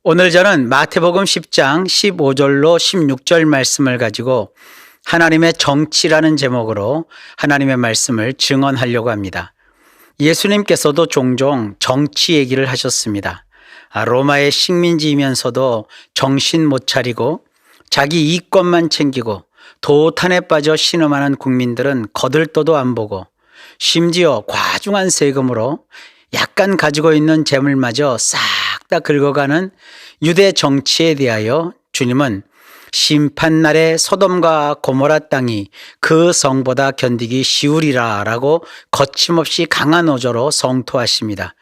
오늘 저는 마태복음 10장 15절로 16절 말씀을 가지고 하나님의 정치라는 제목으로 하나님의 말씀을 증언하려고 합니다. 예수님께서도 종종 정치 얘기를 하셨습니다. 로마의 식민지이면서도 정신 못 차리고 자기 이권만 챙기고 도탄에 빠져 신음하는 국민들은 거들떠도 안 보고 심지어 과중한 세금으로 약간 가지고 있는 재물마저 싹 다 긁어가는 유대 정치에 대하여 주님은 심판날에 소돔과 고모라 땅이 그 성보다 견디기 쉬우리라 라고 거침없이 강한 어조로 성토하십니다.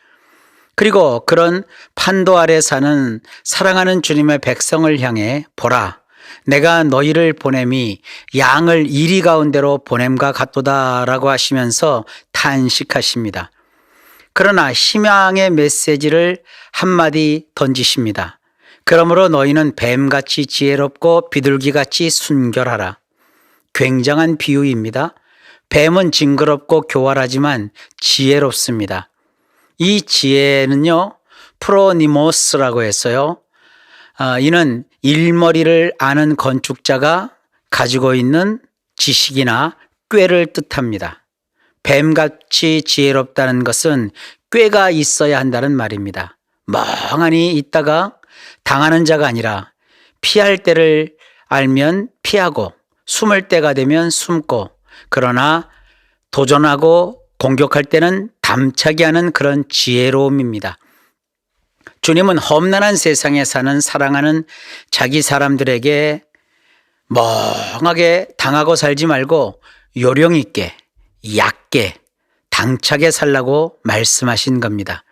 그리고 그런 판도 아래 사는 사랑하는 주님의 백성을 향해 보라, 내가 너희를 보냄이 양을 이리 가운데로 보냄과 같도다 라고 하시면서 탄식하십니다. 그러나 희망의 메시지를 한마디 던지십니다. 그러므로 너희는 뱀같이 지혜롭고 비둘기같이 순결하라. 굉장한 비유입니다. 뱀은 징그럽고 교활하지만 지혜롭습니다. 이 지혜는요, 프로니모스라고 했어요. 이는 일머리를 아는 건축자가 가지고 있는 지식이나 꾀를 뜻합니다. 뱀같이 지혜롭다는 것은 꾀가 있어야 한다는 말입니다. 멍하니 있다가 당하는 자가 아니라 피할 때를 알면 피하고 숨을 때가 되면 숨고, 그러나 도전하고 공격할 때는 담차게 하는 그런 지혜로움입니다. 주님은 험난한 세상에 사는 사랑하는 자기 사람들에게 멍하게 당하고 살지 말고 요령 있게, 얕게, 당차게 살라고 말씀하신 겁니다.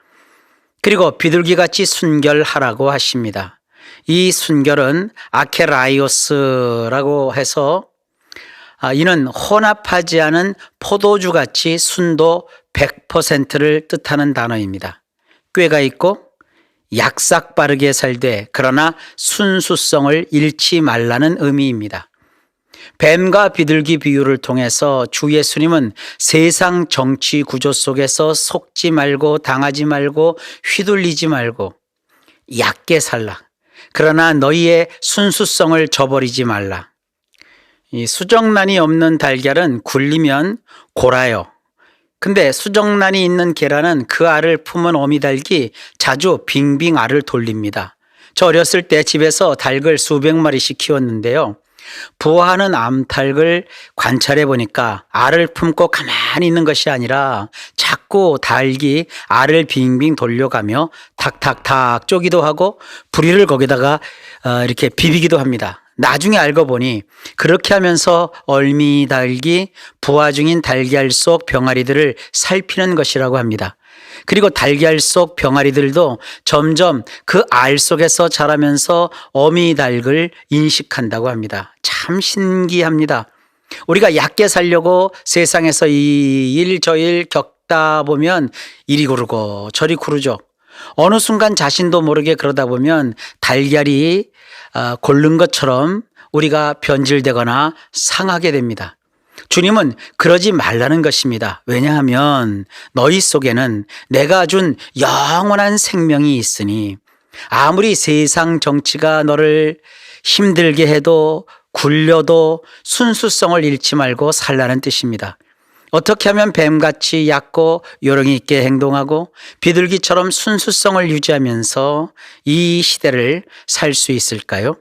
그리고 비둘기같이 순결하라고 하십니다. 이 순결은 아케라이오스라고 해서 이는 혼합하지 않은 포도주같이 순도 100%를 뜻하는 단어입니다. 꾀가 있고 약삭 빠르게 살되 그러나 순수성을 잃지 말라는 의미입니다. 뱀과 비둘기 비유를 통해서 주 예수님은 세상 정치 구조 속에서 속지 말고 당하지 말고 휘둘리지 말고 얕게 살라. 그러나 너희의 순수성을 저버리지 말라. 이 수정란이 없는 달걀은 굴리면 골아요. 근데 수정란이 있는 계란은 그 알을 품은 어미닭이 자주 빙빙 알을 돌립니다. 저 어렸을 때 집에서 닭을 수백 마리씩 키웠는데요. 부화하는 암탉을 관찰해 보니까 알을 품고 가만히 있는 것이 아니라 자꾸 닭이 알을 빙빙 돌려가며 탁탁탁 쪼기도 하고 부리를 거기다가 이렇게 비비기도 합니다. 나중에 알고 보니 그렇게 하면서 어미닭이 부화 중인 달걀 속 병아리들을 살피는 것이라고 합니다. 그리고 달걀 속 병아리들도 점점 그 알 속에서 자라면서 어미닭을 인식한다고 합니다. 참 신기합니다. 우리가 얕게 살려고 세상에서 이 일 저 일 겪다 보면 이리 구르고 저리 구르죠. 어느 순간 자신도 모르게 그러다 보면 달걀이 고른 것처럼 우리가 변질되거나 상하게 됩니다. 주님은 그러지 말라는 것입니다. 왜냐하면 너희 속에는 내가 준 영원한 생명이 있으니 아무리 세상 정치가 너를 힘들게 해도 굴려도 순수성을 잃지 말고 살라는 뜻입니다. 어떻게 하면 뱀같이 얕고 요령이 있게 행동하고 비둘기처럼 순수성을 유지하면서 이 시대를 살 수 있을까요?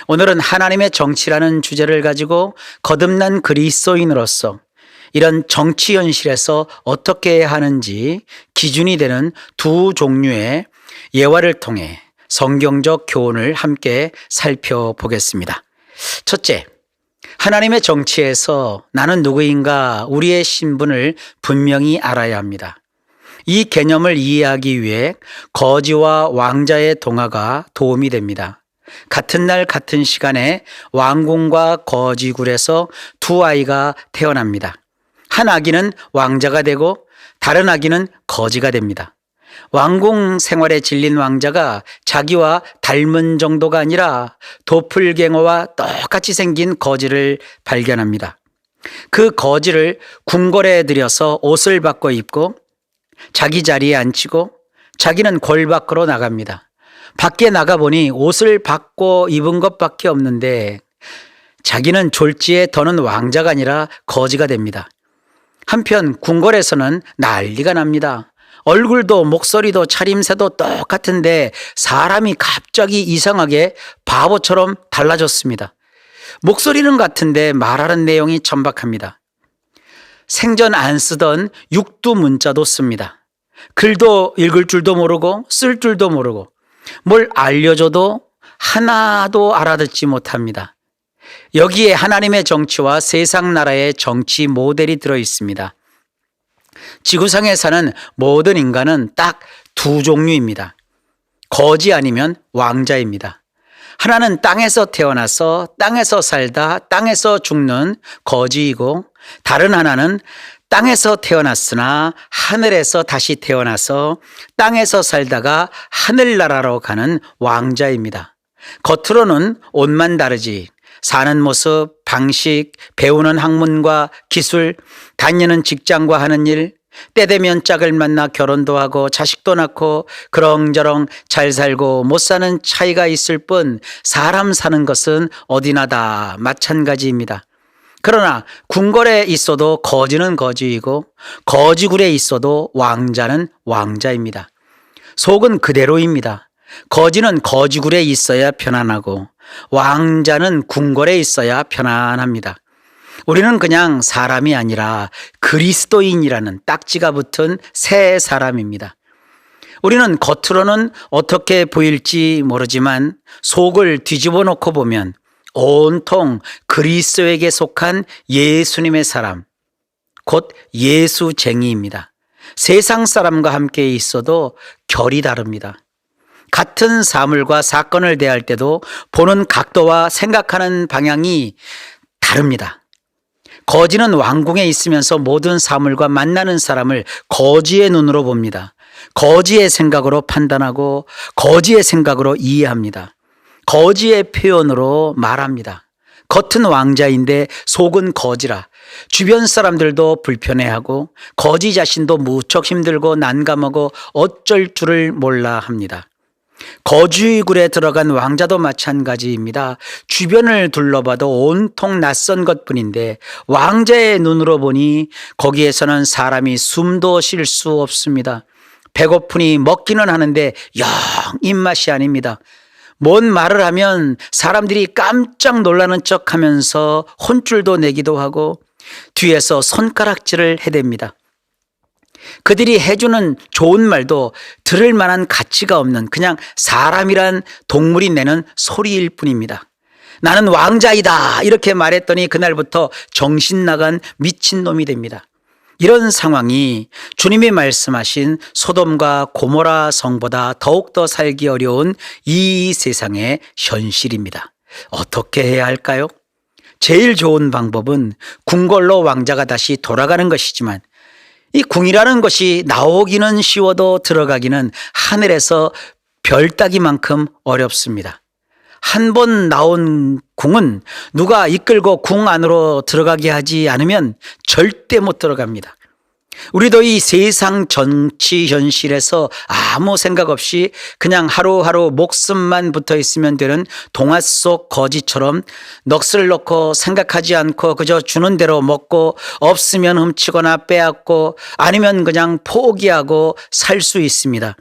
오늘은 하나님의 정치라는 주제를 가지고 거듭난 그리스도인으로서 이런 정치 현실에서 어떻게 해야 하는지 기준이 되는 두 종류의 예화를 통해 성경적 교훈을 함께 살펴보겠습니다. 첫째, 하나님의 정치에서 나는 누구인가 우리의 신분을 분명히 알아야 합니다. 이 개념을 이해하기 위해 거지와 왕자의 동화가 도움이 됩니다. 같은 날 같은 시간에 왕궁과 거지굴에서 두 아이가 태어납니다. 한 아기는 왕자가 되고 다른 아기는 거지가 됩니다. 왕궁 생활에 질린 왕자가 자기와 닮은 정도가 아니라 도플갱어와 똑같이 생긴 거지를 발견합니다. 그 거지를 궁궐에 들여서 옷을 바꿔 입고 자기 자리에 앉히고 자기는 골 밖으로 나갑니다. 밖에 나가보니 옷을 바꿔 입은 것밖에 없는데 자기는 졸지에 더는 왕자가 아니라 거지가 됩니다. 한편 궁궐에서는 난리가 납니다. 얼굴도 목소리도 차림새도 똑같은데 사람이 갑자기 이상하게 바보처럼 달라졌습니다. 목소리는 같은데 말하는 내용이 천박합니다. 생전 안 쓰던 육두 문자도 씁니다. 글도 읽을 줄도 모르고 쓸 줄도 모르고 뭘 알려줘도 하나도 알아듣지 못합니다. 여기에 하나님의 정치와 세상 나라의 정치 모델이 들어 있습니다. 지구상에 사는 모든 인간은 딱 두 종류입니다. 거지 아니면 왕자입니다. 하나는 땅에서 태어나서 땅에서 살다 땅에서 죽는 거지이고, 다른 하나는 땅에서 태어났으나 하늘에서 다시 태어나서 땅에서 살다가 하늘나라로 가는 왕자입니다. 겉으로는 옷만 다르지 사는 모습, 방식, 배우는 학문과 기술, 다니는 직장과 하는 일, 때 되면 짝을 만나 결혼도 하고 자식도 낳고 그렁저렁 잘 살고 못 사는 차이가 있을 뿐 사람 사는 것은 어디나 다 마찬가지입니다. 그러나 궁궐에 있어도 거지는 거지이고 거지굴에 있어도 왕자는 왕자입니다. 속은 그대로입니다. 거지는 거지굴에 있어야 편안하고 왕자는 궁궐에 있어야 편안합니다. 우리는 그냥 사람이 아니라 그리스도인이라는 딱지가 붙은 새 사람입니다. 우리는 겉으로는 어떻게 보일지 모르지만 속을 뒤집어 놓고 보면 온통 그리스도에게 속한 예수님의 사람, 곧 예수쟁이입니다. 세상 사람과 함께 있어도 결이 다릅니다. 같은 사물과 사건을 대할 때도 보는 각도와 생각하는 방향이 다릅니다. 거지는 왕궁에 있으면서 모든 사물과 만나는 사람을 거지의 눈으로 봅니다. 거지의 생각으로 판단하고 거지의 생각으로 이해합니다. 거지의 표현으로 말합니다. 겉은 왕자인데 속은 거지라 주변 사람들도 불편해하고 거지 자신도 무척 힘들고 난감하고 어쩔 줄을 몰라 합니다. 거지굴에 들어간 왕자도 마찬가지입니다. 주변을 둘러봐도 온통 낯선 것뿐인데 왕자의 눈으로 보니 거기에서는 사람이 숨도 쉴 수 없습니다. 배고프니 먹기는 하는데 영 입맛이 아닙니다. 뭔 말을 하면 사람들이 깜짝 놀라는 척하면서 혼쭐도 내기도 하고 뒤에서 손가락질을 해댑니다. 그들이 해주는 좋은 말도 들을 만한 가치가 없는 그냥 사람이란 동물이 내는 소리일 뿐입니다. 나는 왕자이다 이렇게 말했더니 그날부터 정신 나간 미친놈이 됩니다. 이런 상황이 주님이 말씀하신 소돔과 고모라 성보다 더욱더 살기 어려운 이 세상의 현실입니다. 어떻게 해야 할까요? 제일 좋은 방법은 궁궐로 왕자가 다시 돌아가는 것이지만 이 궁이라는 것이 나오기는 쉬워도 들어가기는 하늘에서 별 따기만큼 어렵습니다. 한 번 나온 궁은 누가 이끌고 궁 안으로 들어가게 하지 않으면 절대 못 들어갑니다. 우리도 이 세상 정치 현실에서 아무 생각 없이 그냥 하루하루 목숨만 붙어 있으면 되는 동화 속 거지처럼 넋을 놓고 생각하지 않고 그저 주는 대로 먹고 없으면 훔치거나 빼앗고 아니면 그냥 포기하고 살 수 있습니다.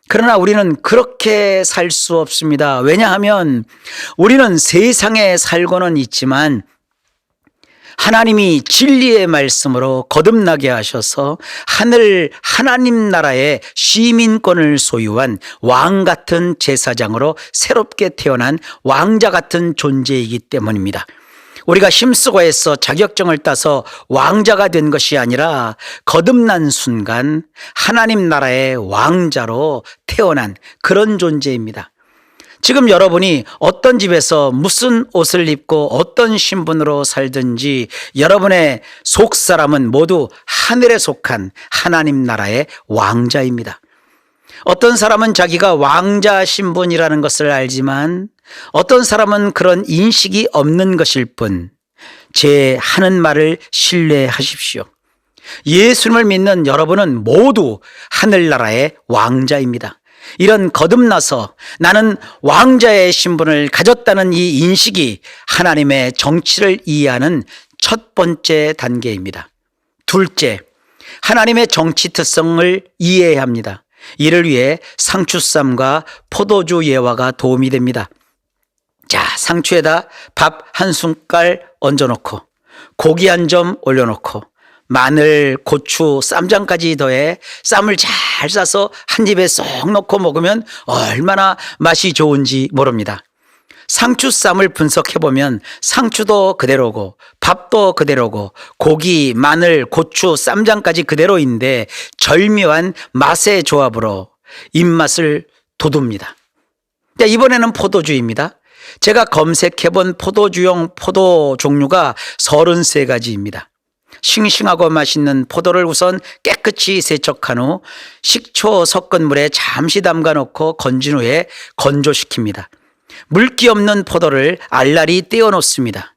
그러나 우리는 그렇게 살 수 없습니다. 왜냐하면 우리는 세상에 살고는 있지만 하나님이 진리의 말씀으로 거듭나게 하셔서 하나님 나라의 시민권을 소유한 왕 같은 제사장으로 새롭게 태어난 왕자 같은 존재이기 때문입니다. 우리가 힘쓰고 해서 자격증을 따서 왕자가 된 것이 아니라 거듭난 순간 하나님 나라의 왕자로 태어난 그런 존재입니다. 지금 여러분이 어떤 집에서 무슨 옷을 입고 어떤 신분으로 살든지 여러분의 속사람은 모두 하늘에 속한 하나님 나라의 왕자입니다. 어떤 사람은 자기가 왕자 신분이라는 것을 알지만 어떤 사람은 그런 인식이 없는 것일 뿐 제 하는 말을 신뢰하십시오. 예수님을 믿는 여러분은 모두 하늘나라의 왕자입니다. 이런 거듭나서 나는 왕자의 신분을 가졌다는 이 인식이 하나님의 정치를 이해하는 첫 번째 단계입니다. 둘째, 하나님의 정치 특성을 이해해야 합니다. 이를 위해 상추쌈과 포도주 예화가 도움이 됩니다. 자, 상추에다 밥 한 숟갈 얹어놓고 고기 한 점 올려놓고 마늘, 고추, 쌈장까지 더해 쌈을 잘 싸서 한 입에 쏙 넣고 먹으면 얼마나 맛이 좋은지 모릅니다. 상추쌈을 분석해보면 상추도 그대로고 밥도 그대로고 고기, 마늘, 고추, 쌈장까지 그대로인데 절묘한 맛의 조합으로 입맛을 돋웁니다. 이번에는 포도주입니다. 제가 검색해본 포도주용 포도 종류가 33가지입니다. 싱싱하고 맛있는 포도를 우선 깨끗이 세척한 후 식초 섞은 물에 잠시 담가 놓고 건진 후에 건조시킵니다. 물기 없는 포도를 알알이 떼어 놓습니다.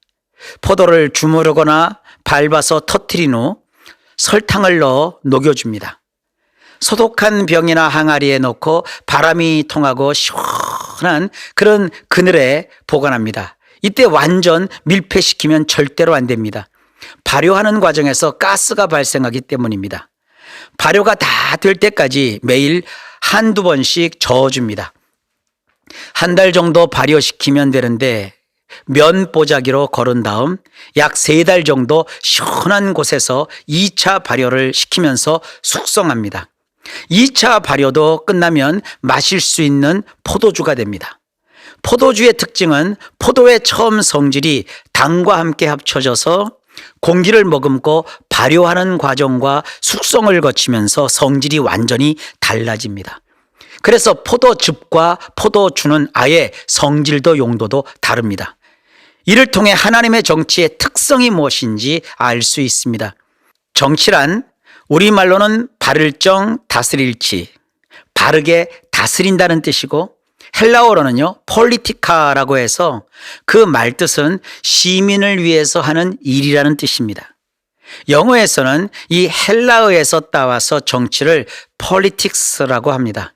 포도를 주무르거나 밟아서 터뜨린 후 설탕을 넣어 녹여줍니다. 소독한 병이나 항아리에 넣고 바람이 통하고 시원한 그런 그늘에 보관합니다. 이때 완전 밀폐시키면 절대로 안 됩니다. 발효하는 과정에서 가스가 발생하기 때문입니다. 발효가 다 될 때까지 매일 한두 번씩 저어줍니다. 한 달 정도 발효시키면 되는데 면 보자기로 걸은 다음 약 3달 정도 시원한 곳에서 2차 발효를 시키면서 숙성합니다. 2차 발효도 끝나면 마실 수 있는 포도주가 됩니다. 포도주의 특징은 포도의 처음 성질이 당과 함께 합쳐져서 공기를 머금고 발효하는 과정과 숙성을 거치면서 성질이 완전히 달라집니다. 그래서 포도즙과 포도주는 아예 성질도 용도도 다릅니다. 이를 통해 하나님의 정치의 특성이 무엇인지 알 수 있습니다. 정치란 우리말로는 바를정 다스릴지, 바르게 다스린다는 뜻이고 헬라어로는요 폴리티카라고 해서 그 말뜻은 시민을 위해서 하는 일이라는 뜻입니다. 영어에서는 이 헬라어에서 따와서 정치를 politics라고 합니다.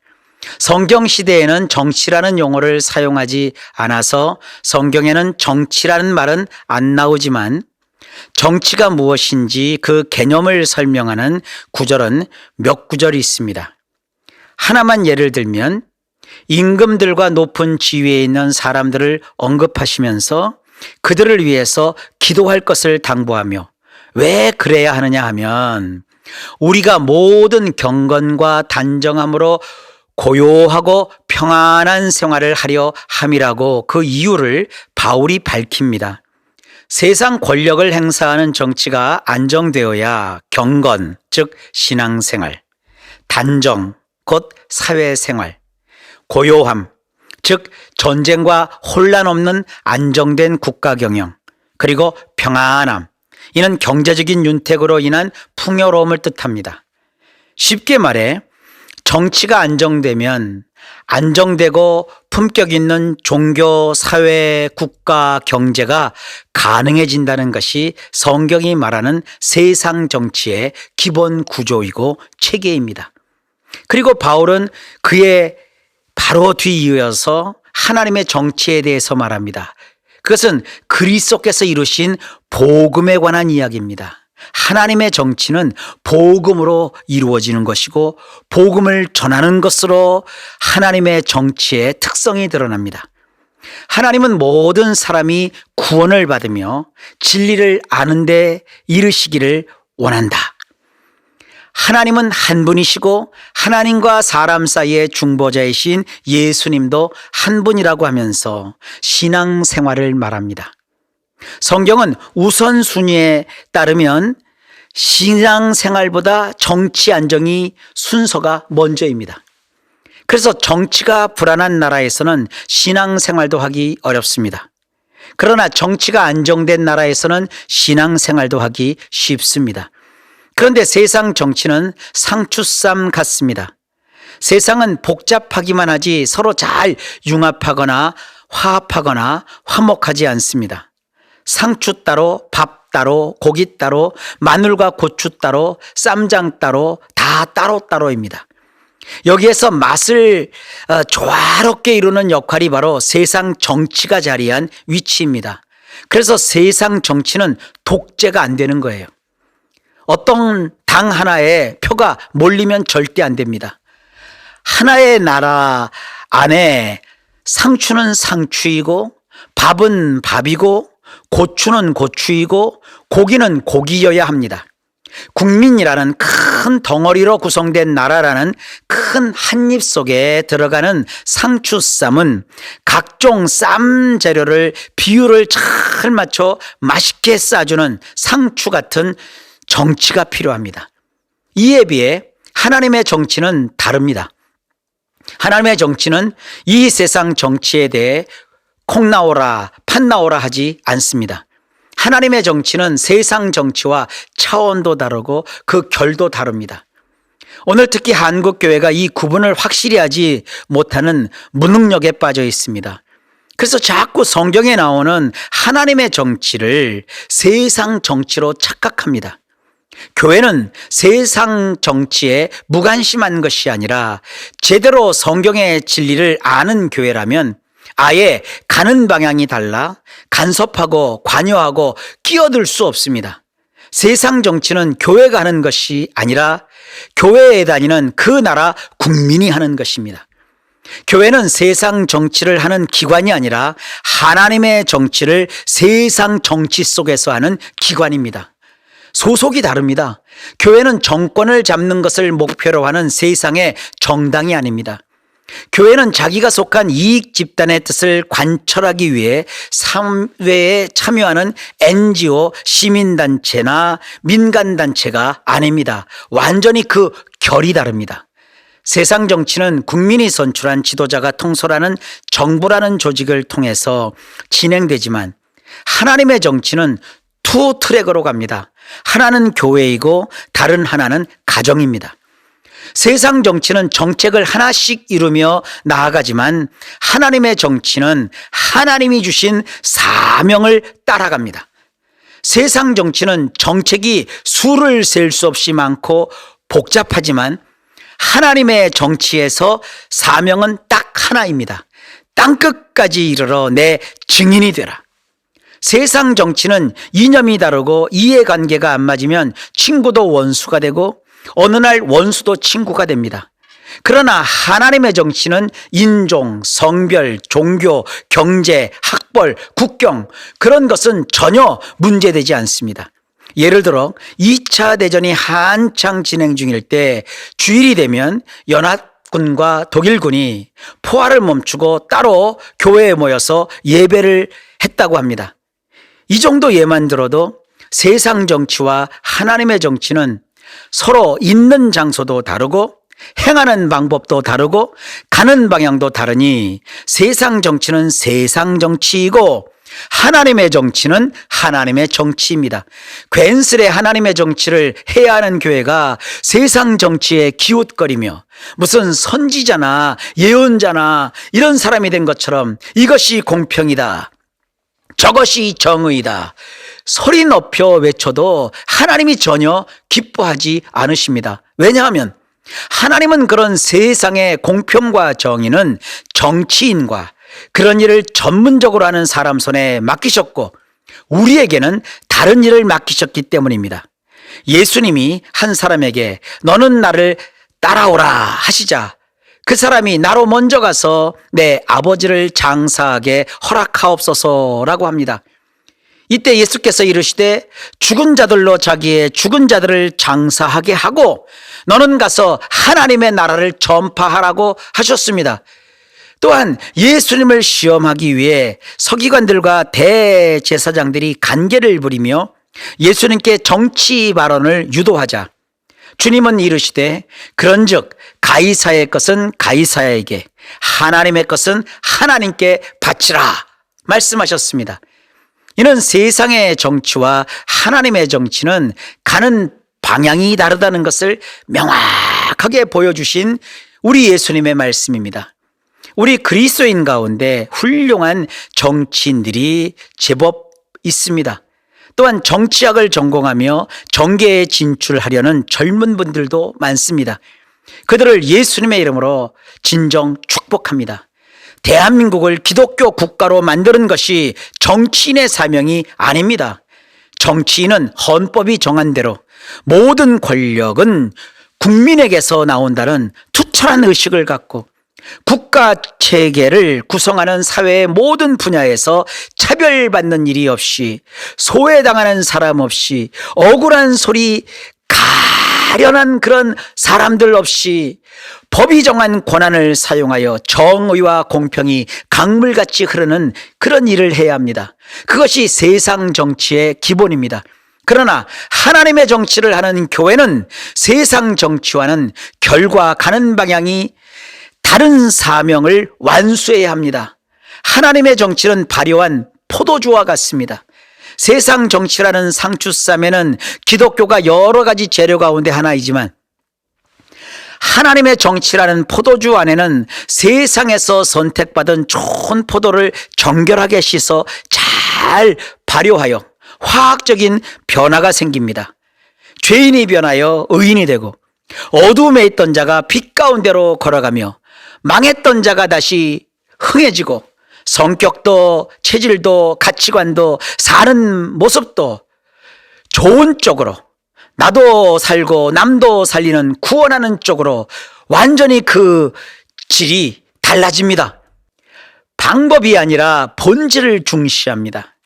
성경 시대에는 정치라는 용어를 사용하지 않아서 성경에는 정치라는 말은 안 나오지만 정치가 무엇인지 그 개념을 설명하는 구절은 몇 구절이 있습니다. 하나만 예를 들면 임금들과 높은 지위에 있는 사람들을 언급하시면서 그들을 위해서 기도할 것을 당부하며 왜 그래야 하느냐 하면 우리가 모든 경건과 단정함으로 고요하고 평안한 생활을 하려 함이라고 그 이유를 바울이 밝힙니다. 세상 권력을 행사하는 정치가 안정되어야 경건, 즉 신앙생활, 단정, 곧 사회생활, 고요함, 즉 전쟁과 혼란 없는 안정된 국가 경영, 그리고 평안함, 이는 경제적인 윤택으로 인한 풍요로움을 뜻합니다. 쉽게 말해 정치가 안정되면 안정되고 품격 있는 종교, 사회, 국가, 경제가 가능해진다는 것이 성경이 말하는 세상 정치의 기본 구조이고 체계입니다. 그리고 바울은 그의 바로 뒤이어서 하나님의 정치에 대해서 말합니다. 그것은 그리스도께서 이루신 복음에 관한 이야기입니다. 하나님의 정치는 복음으로 이루어지는 것이고 복음을 전하는 것으로 하나님의 정치의 특성이 드러납니다. 하나님은 모든 사람이 구원을 받으며 진리를 아는 데 이르시기를 원한다. 하나님은 한 분이시고 하나님과 사람 사이의 중보자이신 예수님도 한 분이라고 하면서 신앙생활을 말합니다. 성경은 우선순위에 따르면 신앙생활보다 정치 안정이 순서가 먼저입니다. 그래서 정치가 불안한 나라에서는 신앙생활도 하기 어렵습니다. 그러나 정치가 안정된 나라에서는 신앙생활도 하기 쉽습니다. 그런데 세상 정치는 상추쌈 같습니다. 세상은 복잡하기만 하지 서로 잘 융합하거나 화합하거나 화목하지 않습니다. 상추 따로, 밥 따로, 고기 따로, 마늘과 고추 따로, 쌈장 따로, 다 따로따로입니다. 여기에서 맛을 조화롭게 이루는 역할이 바로 세상 정치가 자리한 위치입니다. 그래서 세상 정치는 독재가 안 되는 거예요. 어떤 당 하나에 표가 몰리면 절대 안 됩니다. 하나의 나라 안에 상추는 상추이고 밥은 밥이고 고추는 고추이고 고기는 고기여야 합니다. 국민이라는 큰 덩어리로 구성된 나라라는 큰 한입 속에 들어가는 상추쌈은 각종 쌈 재료를 비율을 잘 맞춰 맛있게 싸주는 상추 같은 정치가 필요합니다. 이에 비해 하나님의 정치는 다릅니다. 하나님의 정치는 이 세상 정치에 대해 콩 나오라 팥 나오라 하지 않습니다. 하나님의 정치는 세상 정치와 차원도 다르고 그 결도 다릅니다. 오늘 특히 한국교회가 이 구분을 확실히 하지 못하는 무능력에 빠져 있습니다. 그래서 자꾸 성경에 나오는 하나님의 정치를 세상 정치로 착각합니다. 교회는 세상 정치에 무관심한 것이 아니라 제대로 성경의 진리를 아는 교회라면 아예 가는 방향이 달라 간섭하고 관여하고 끼어들 수 없습니다. 세상 정치는 교회가 하는 것이 아니라 교회에 다니는 그 나라 국민이 하는 것입니다. 교회는 세상 정치를 하는 기관이 아니라 하나님의 정치를 세상 정치 속에서 하는 기관입니다. 소속이 다릅니다. 교회는 정권을 잡는 것을 목표로 하는 세상의 정당이 아닙니다. 교회는 자기가 속한 이익 집단의 뜻을 관철하기 위해 사회에 참여하는 NGO, 시민단체나 민간단체가 아닙니다. 완전히 그 결이 다릅니다. 세상 정치는 국민이 선출한 지도자가 통솔하는 정부라는 조직을 통해서 진행되지만 하나님의 정치는 투 트랙으로 갑니다. 하나는 교회이고 다른 하나는 가정입니다. 세상 정치는 정책을 하나씩 이루며 나아가지만 하나님의 정치는 하나님이 주신 사명을 따라갑니다. 세상 정치는 정책이 수를 셀 수 없이 많고 복잡하지만 하나님의 정치에서 사명은 딱 하나입니다. 땅끝까지 이르러 내 증인이 되라. 세상 정치는 이념이 다르고 이해관계가 안 맞으면 친구도 원수가 되고 어느 날 원수도 친구가 됩니다. 그러나 하나님의 정치는 인종, 성별, 종교, 경제, 학벌, 국경 그런 것은 전혀 문제되지 않습니다. 예를 들어 2차 대전이 한창 진행 중일 때 주일이 되면 연합군과 독일군이 포화를 멈추고 따로 교회에 모여서 예배를 했다고 합니다. 이 정도 예만 들어도 세상 정치와 하나님의 정치는 서로 있는 장소도 다르고 행하는 방법도 다르고 가는 방향도 다르니 세상 정치는 세상 정치이고 하나님의 정치는 하나님의 정치입니다. 괜스레 하나님의 정치를 해야 하는 교회가 세상 정치에 기웃거리며 무슨 선지자나 예언자나 이런 사람이 된 것처럼 이것이 공평이다, 저것이 정의다 소리 높여 외쳐도 하나님이 전혀 기뻐하지 않으십니다. 왜냐하면 하나님은 그런 세상의 공평과 정의는 정치인과 그런 일을 전문적으로 하는 사람 손에 맡기셨고 우리에게는 다른 일을 맡기셨기 때문입니다. 예수님이 한 사람에게 너는 나를 따라오라 하시자 그 사람이 나로 먼저 가서 내 아버지를 장사하게 허락하옵소서라고 합니다. 이때 예수께서 이르시되 죽은 자들로 자기의 죽은 자들을 장사하게 하고 너는 가서 하나님의 나라를 전파하라고 하셨습니다. 또한 예수님을 시험하기 위해 서기관들과 대제사장들이 간계를 부리며 예수님께 정치 발언을 유도하자 주님은 이르시되 그런즉 가이사의 것은 가이사에게 하나님의 것은 하나님께 바치라 말씀하셨습니다. 이는 세상의 정치와 하나님의 정치는 가는 방향이 다르다는 것을 명확하게 보여주신 우리 예수님의 말씀입니다. 우리 그리스도인 가운데 훌륭한 정치인들이 제법 있습니다. 또한 정치학을 전공하며 정계에 진출하려는 젊은 분들도 많습니다. 그들을 예수님의 이름으로 진정 축복합니다. 대한민국을 기독교 국가로 만드는 것이 정치인의 사명이 아닙니다. 정치인은 헌법이 정한 대로 모든 권력은 국민에게서 나온다는 투철한 의식을 갖고 국가 체계를 구성하는 사회의 모든 분야에서 차별받는 일이 없이, 소외당하는 사람 없이, 억울한 소리 가련한 그런 사람들 없이 법이 정한 권한을 사용하여 정의와 공평이 강물같이 흐르는 그런 일을 해야 합니다. 그것이 세상 정치의 기본입니다. 그러나 하나님의 정치를 하는 교회는 세상 정치와는 결과 가는 방향이 다른 사명을 완수해야 합니다. 하나님의 정치는 발효한 포도주와 같습니다. 세상 정치라는 상추쌈에는 기독교가 여러 가지 재료 가운데 하나이지만, 하나님의 정치라는 포도주 안에는 세상에서 선택받은 좋은 포도를 정결하게 씻어 잘 발효하여 화학적인 변화가 생깁니다. 죄인이 변하여 의인이 되고, 어두움에 있던 자가 빛 가운데로 걸어가며, 망했던 자가 다시 흥해지고, 성격도 체질도 가치관도 사는 모습도 좋은 쪽으로, 나도 살고 남도 살리는 구원하는 쪽으로 완전히 그 질이 달라집니다. 방법이 아니라 본질을 중시합니다.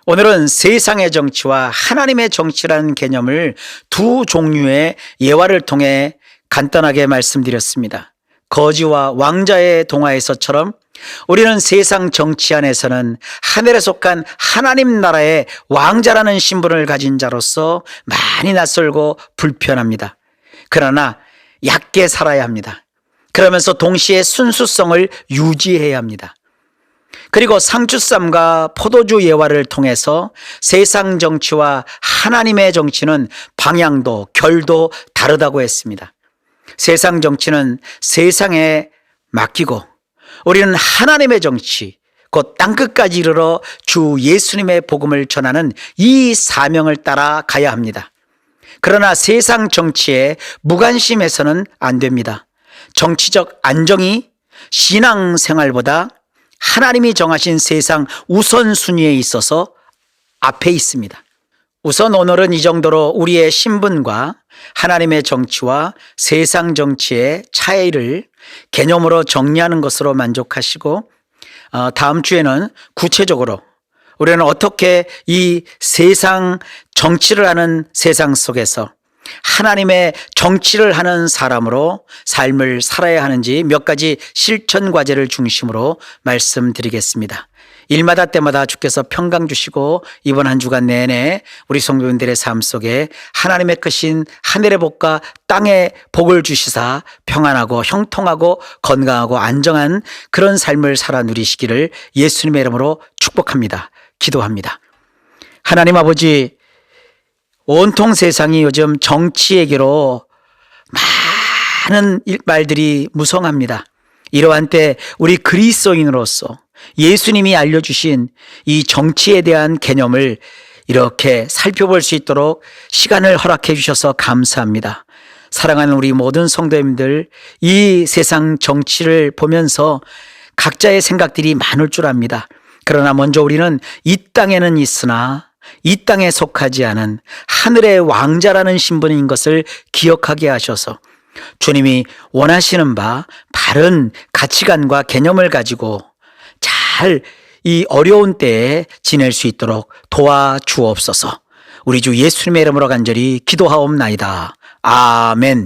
오늘은 세상의 정치와 하나님의 정치라는 개념을 두 종류의 예화를 통해 간단하게 말씀드렸습니다. 거지와 왕자의 동화에서처럼 우리는 세상 정치 안에서는 하늘에 속한 하나님 나라의 왕자라는 신분을 가진 자로서 많이 낯설고 불편합니다. 그러나 얕게 살아야 합니다. 그러면서 동시에 순수성을 유지해야 합니다. 그리고 상추쌈과 포도주 예화를 통해서 세상 정치와 하나님의 정치는 방향도 결도 다르다고 했습니다. 세상 정치는 세상에 맡기고, 우리는 하나님의 정치, 곧 땅끝까지 이르러 주 예수님의 복음을 전하는 이 사명을 따라 가야 합니다. 그러나 세상 정치에 무관심해서는 안 됩니다. 정치적 안정이 신앙생활보다 하나님이 정하신 세상 우선순위에 있어서 앞에 있습니다. 우선 오늘은 이 정도로 우리의 신분과 하나님의 정치와 세상 정치의 차이를 개념으로 정리하는 것으로 만족하시고, 다음 주에는 구체적으로 우리는 어떻게 이 세상 정치를 하는 세상 속에서 하나님의 정치를 하는 사람으로 삶을 살아야 하는지 몇 가지 실천 과제를 중심으로 말씀드리겠습니다. 일마다 때마다 주께서 평강 주시고 이번 한 주간 내내 우리 성도님들의 삶 속에 하나님의 크신 하늘의 복과 땅의 복을 주시사 평안하고 형통하고 건강하고 안정한 그런 삶을 살아 누리시기를 예수님의 이름으로 축복합니다. 기도합니다. 하나님 아버지, 온통 세상이 요즘 정치얘기로 많은 말들이 무성합니다. 이러한 때 우리 그리스도인으로서 예수님이 알려주신 이 정치에 대한 개념을 이렇게 살펴볼 수 있도록 시간을 허락해 주셔서 감사합니다. 사랑하는 우리 모든 성도님들, 이 세상 정치를 보면서 각자의 생각들이 많을 줄 압니다. 그러나 먼저 우리는 이 땅에는 있으나 이 땅에 속하지 않은 하늘의 왕자라는 신분인 것을 기억하게 하셔서 주님이 원하시는 바 바른 가치관과 개념을 가지고 잘 이 어려운 때에 지낼 수 있도록 도와주옵소서. 우리 주 예수님의 이름으로 간절히 기도하옵나이다. 아멘.